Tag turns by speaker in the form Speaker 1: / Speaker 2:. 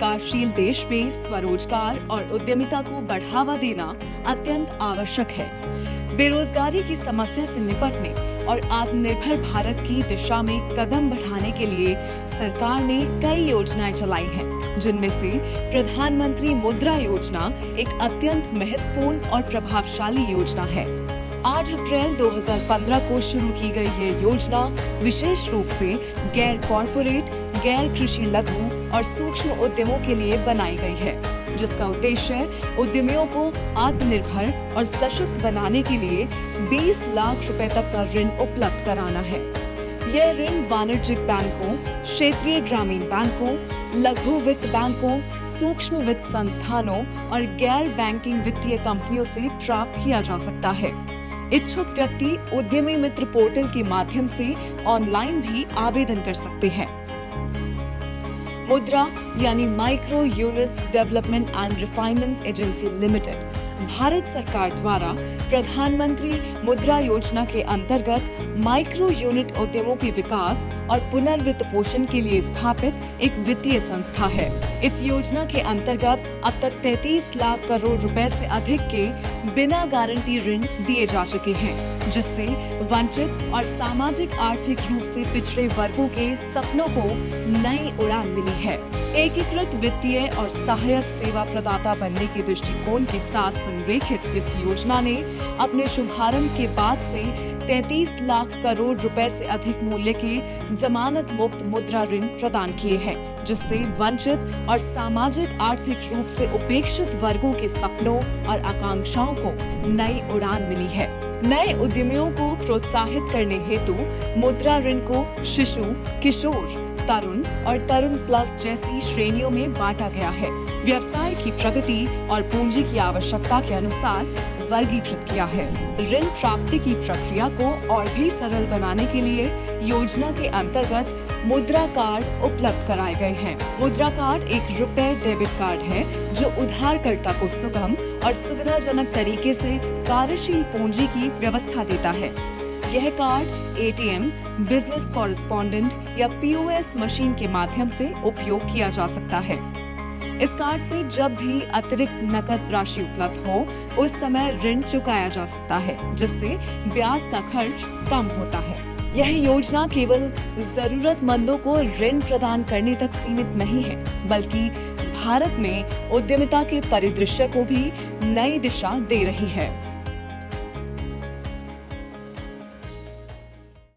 Speaker 1: विकासशील देश में स्वरोजगार और उद्यमिता को बढ़ावा देना अत्यंत आवश्यक है। बेरोजगारी की समस्या से निपटने और आत्मनिर्भर भारत की दिशा में कदम बढ़ाने के लिए सरकार ने कई योजनाएं चलाई हैं, जिनमें से प्रधानमंत्री मुद्रा योजना एक अत्यंत महत्वपूर्ण और प्रभावशाली योजना है। 8 अप्रैल 2015 को शुरू की गई ये योजना विशेष रूप से गैर कॉरपोरेट, गैर कृषि लघु और सूक्ष्म उद्यमों के लिए बनाई गई है, जिसका उद्देश्य उद्यमियों को आत्मनिर्भर और सशक्त बनाने के लिए 20 लाख रुपए तक का ऋण उपलब्ध कराना है। यह ऋण वाणिज्यिक बैंकों, क्षेत्रीय ग्रामीण बैंकों, लघु वित्त बैंकों, सूक्ष्म वित्त संस्थानों और गैर बैंकिंग वित्तीय कंपनियों से प्राप्त किया जा सकता है। इच्छुक व्यक्ति उद्यमी मित्र पोर्टल के माध्यम से ऑनलाइन भी आवेदन कर सकते हैं। मुद्रा यानी micro units development and refinance agency limited Bharat सरकार द्वारा प्रधानमंत्री मुद्रा योजना के अंतर्गत माइक्रो यूनिट उद्यमों के विकास और पुनर्वित्त पोषण के लिए स्थापित एक वित्तीय संस्था है। इस योजना के अंतर्गत अब तक 33 लाख करोड़ रुपए से अधिक के बिना गारंटी ऋण दिए जा चुके हैं, जिससे वंचित और सामाजिक आर्थिक रूप से पिछड़े वर्गों के सपनों को नई उड़ान मिली है। एकीकृत वित्तीय और सहायक सेवा प्रदाता बनने के दृष्टिकोण के साथ संरेखित इस योजना ने अपने शुभारंभ के बाद से 33 लाख करोड़ रुपए से अधिक मूल्य के जमानत मुक्त मुद्रा ऋण प्रदान किए हैं, जिससे वंचित और सामाजिक आर्थिक रूप से उपेक्षित वर्गों के सपनों और आकांक्षाओं को नई उड़ान मिली है। नए उद्यमियों को प्रोत्साहित करने हेतु मुद्रा ऋण को शिशु, किशोर, तरुण और तरुण प्लस जैसी श्रेणियों में बांटा गया है। व्यवसाय की प्रगति और पूंजी की आवश्यकता के अनुसार वर्गीकृत किया है। ऋण प्राप्ति की प्रक्रिया को और भी सरल बनाने के लिए योजना के अंतर्गत मुद्रा कार्ड उपलब्ध कराए गए हैं। मुद्रा कार्ड एक रुपए डेबिट कार्ड है जो उधारकर्ता को सुगम और सुविधाजनक तरीके से कार्यशील पूंजी की व्यवस्था देता है। यह कार्ड एटीएम, बिजनेस कॉरेस्पॉन्डेंट या पीओएस मशीन के माध्यम से उपयोग किया जा सकता है। इस कार्ड से जब भी अतिरिक्त नकद राशि उपलब्ध हो, उस समय ऋण चुकाया जा सकता है, जिससे ब्याज का खर्च कम होता है। यह योजना केवल जरूरतमंदों को ऋण प्रदान करने तक सीमित नहीं है, बल्कि भारत में उद्यमिता के परिदृश्य को भी नई दिशा दे रही है।